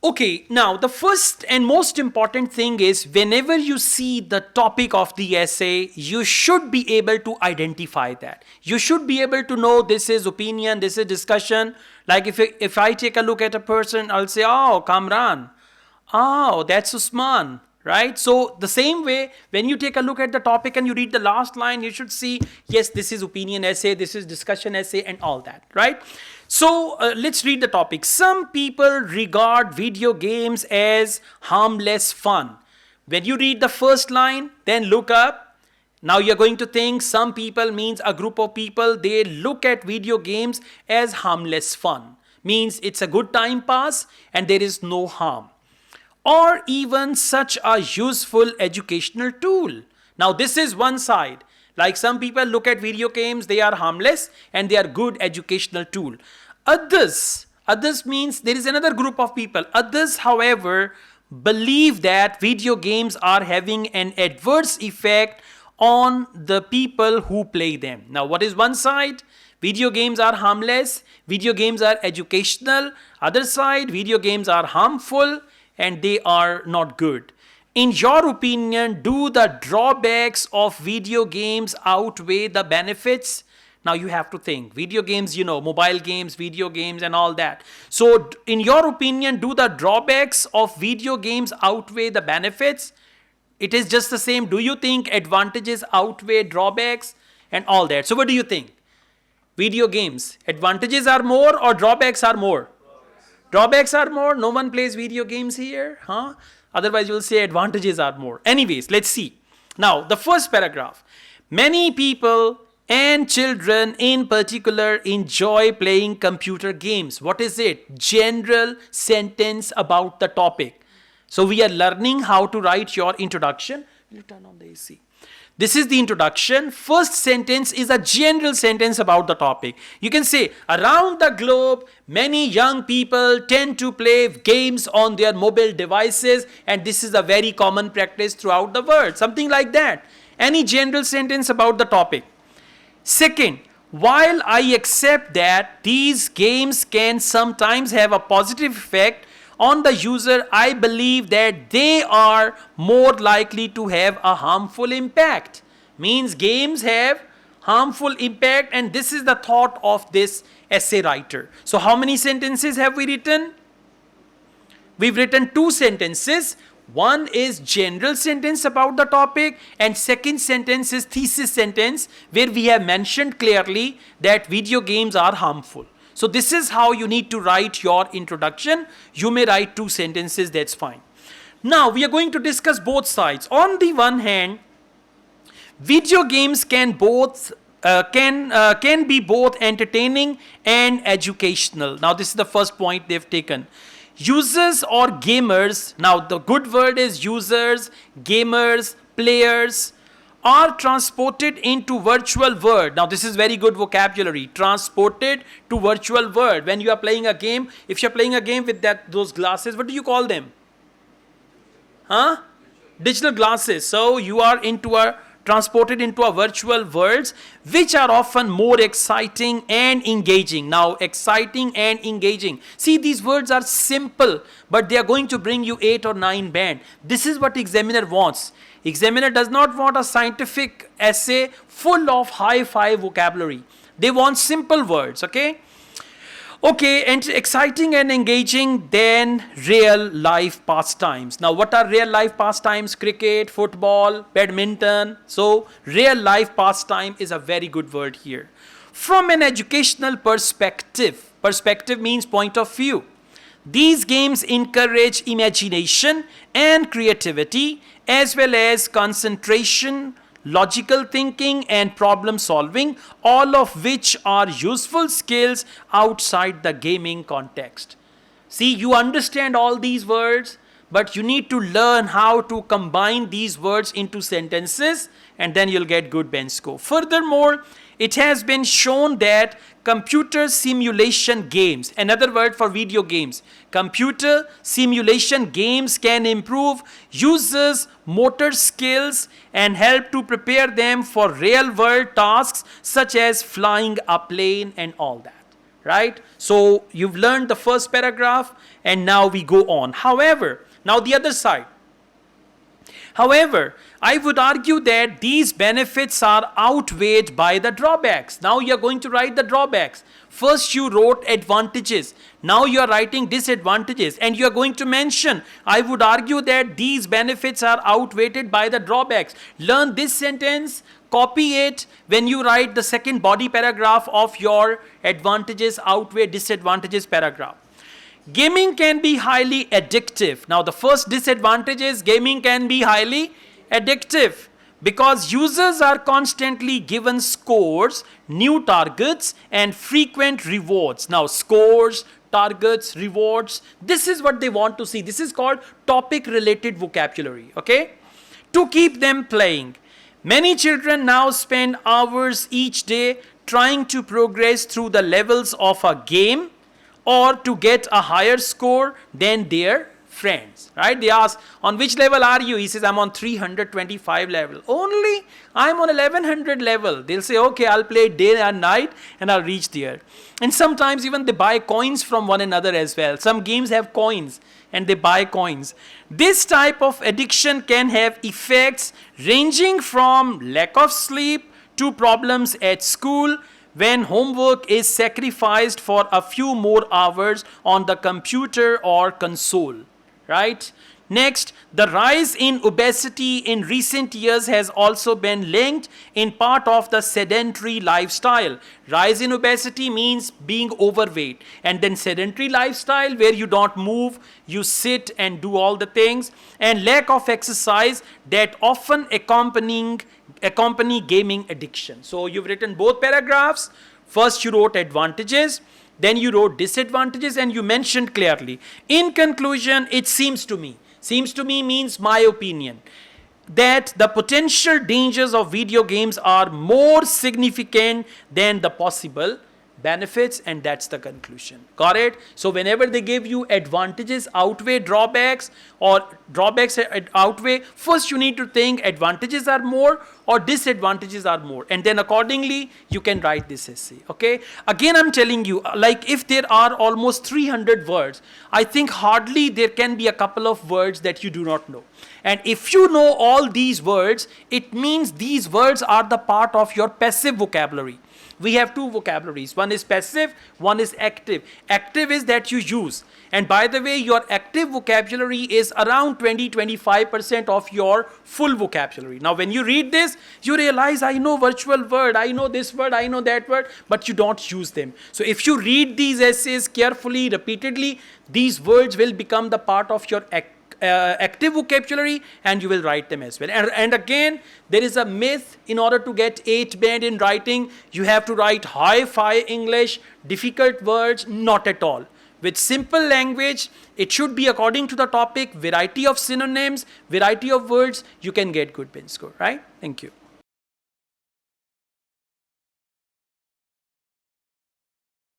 Okay, now the first and most important thing is whenever you see the topic of the essay, you should be able to identify that. You should be able to know this is opinion, this is discussion. Like if I take a look at a person, I'll say, oh, Kamran. Oh, that's Usman, right? So the same way, when you take a look at the topic and you read the last line, you should see, yes, this is opinion essay, this is discussion essay and all that, right? So let's read the topic. Some people regard video games as harmless fun. When you read the first line, then look up. Now you're going to think some people means a group of people, they look at video games as harmless fun. Means it's a good time pass and there is no harm. Or even such a useful educational tool. Now this is one side. Like some people look at video games, they are harmless and they are good educational tool. Others means there is another group of people. Others, however, believe that video games are having an adverse effect on the people who play them. Now what is one side? Video games are harmless, video games are educational. Other side, video games are harmful and they are not good. In your opinion, do the drawbacks of video games outweigh the benefits? Now you have to think. Video games, mobile games, video games and all that. So in your opinion, do the drawbacks of video games outweigh the benefits? It is just the same. Do you think advantages outweigh drawbacks and all that? So what do you think? Video games, advantages are more or drawbacks are more? Drawbacks are more. No one plays video games here, huh? Otherwise, you will say advantages are more. Anyways, let's see. Now, the first paragraph. Many people and children in particular enjoy playing computer games. What is it? General sentence about the topic. So, we are learning how to write your introduction. Will you turn on the AC? This is the introduction. First sentence is a general sentence about the topic. You can say, around the globe, many young people tend to play games on their mobile devices, and this is a very common practice throughout the world. Something like that. Any general sentence about the topic. Second, while I accept that these games can sometimes have a positive effect on the user, I believe that they are more likely to have a harmful impact. Means games have harmful impact, and this is the thought of this essay writer. So how many sentences have we written? We've written 2 sentences. One is general sentence about the topic and second sentence is thesis sentence where we have mentioned clearly that video games are harmful. So this is how you need to write your introduction. You may write 2 sentences, that's fine. Now we are going to discuss both sides. On the one hand, video games can be both entertaining and educational. Now this is the first point they've taken. Users or gamers, now the good word is users, gamers, players, are transported into virtual world. Now this is very good vocabulary. Transported to virtual world. When you are playing a game, if you're playing a game with those glasses, what do you call them? Huh? Digital glasses. So you are transported into a virtual worlds which are often more exciting and engaging. Now exciting and engaging. See, these words are simple, but they are going to bring you 8 or 9 band. This is what examiner wants. Examiner does not want a scientific essay full of high-fi vocabulary. They want simple words, okay? Okay, and exciting and engaging than real life pastimes. Now, what are real life pastimes? Cricket, football, badminton. So, real life pastime is a very good word here. From an educational perspective means point of view. These games encourage imagination and creativity as well as concentration, logical thinking and problem solving, all of which are useful skills outside the gaming context. See, you understand all these words, but you need to learn how to combine these words into sentences and then you'll get good bench score. Furthermore, it has been shown that computer simulation games, another word for video games, computer simulation games can improve users' motor skills and help to prepare them for real world tasks such as flying a plane and all that. right? So you've learned the first paragraph, and now we go on. However, now the other side. However, I would argue that these benefits are outweighed by the drawbacks. Now you are going to write the drawbacks. First you wrote advantages. Now you are writing disadvantages, and you are going to mention, I would argue that these benefits are outweighed by the drawbacks. Learn this sentence, copy it when you write the second body paragraph of your advantages outweigh disadvantages paragraph. Gaming can be highly addictive. Now the first disadvantage is gaming can be highly addictive because users are constantly given scores, new targets, and frequent rewards. Now scores, targets, rewards, this is what they want to see. This is called topic related vocabulary, okay? To keep them playing. Many children now spend hours each day trying to progress through the levels of a game or to get a higher score than their friends, right? They ask, on which level are you? He says, I'm on 325 level. Only I'm on 1100 level. They'll say, okay, I'll play day and night and I'll reach there. And sometimes even they buy coins from one another as well. Some games have coins and they buy coins. This type of addiction can have effects ranging from lack of sleep to problems at school, when homework is sacrificed for a few more hours on the computer or console, right? Next, the rise in obesity in recent years has also been linked in part of the sedentary lifestyle. Rise in obesity means being overweight, and then sedentary lifestyle where you don't move, you sit and do all the things, and lack of exercise that often accompany gaming addiction. So you've written both paragraphs. First you wrote advantages, then you wrote disadvantages, and you mentioned clearly. In conclusion, it seems to me means my opinion, that the potential dangers of video games are more significant than the possible benefits, and that's the conclusion. Got it? So whenever they give you advantages outweigh drawbacks or drawbacks outweigh, first you need to think advantages are more or disadvantages are more, and then accordingly you can write this essay. Okay, again I'm telling you, like if there are almost 300 words, I think hardly there can be a couple of words that you do not know. And if you know all these words, it means these words are the part of your passive vocabulary. We have two vocabularies. One is passive, one is active. Active is that you use. And by the way, your active vocabulary is around 20-25% of your full vocabulary. Now, when you read this, you realize, I know virtual word, I know this word, I know that word, but you don't use them. So if you read these essays carefully, repeatedly, these words will become the part of your active vocabulary, and you will write them as well. And again, there is a myth: in order to get 8 band in writing, you have to write hi-fi English, difficult words. Not at all. With simple language, it should be according to the topic, variety of synonyms, variety of words, you can get good band score, right? Thank you.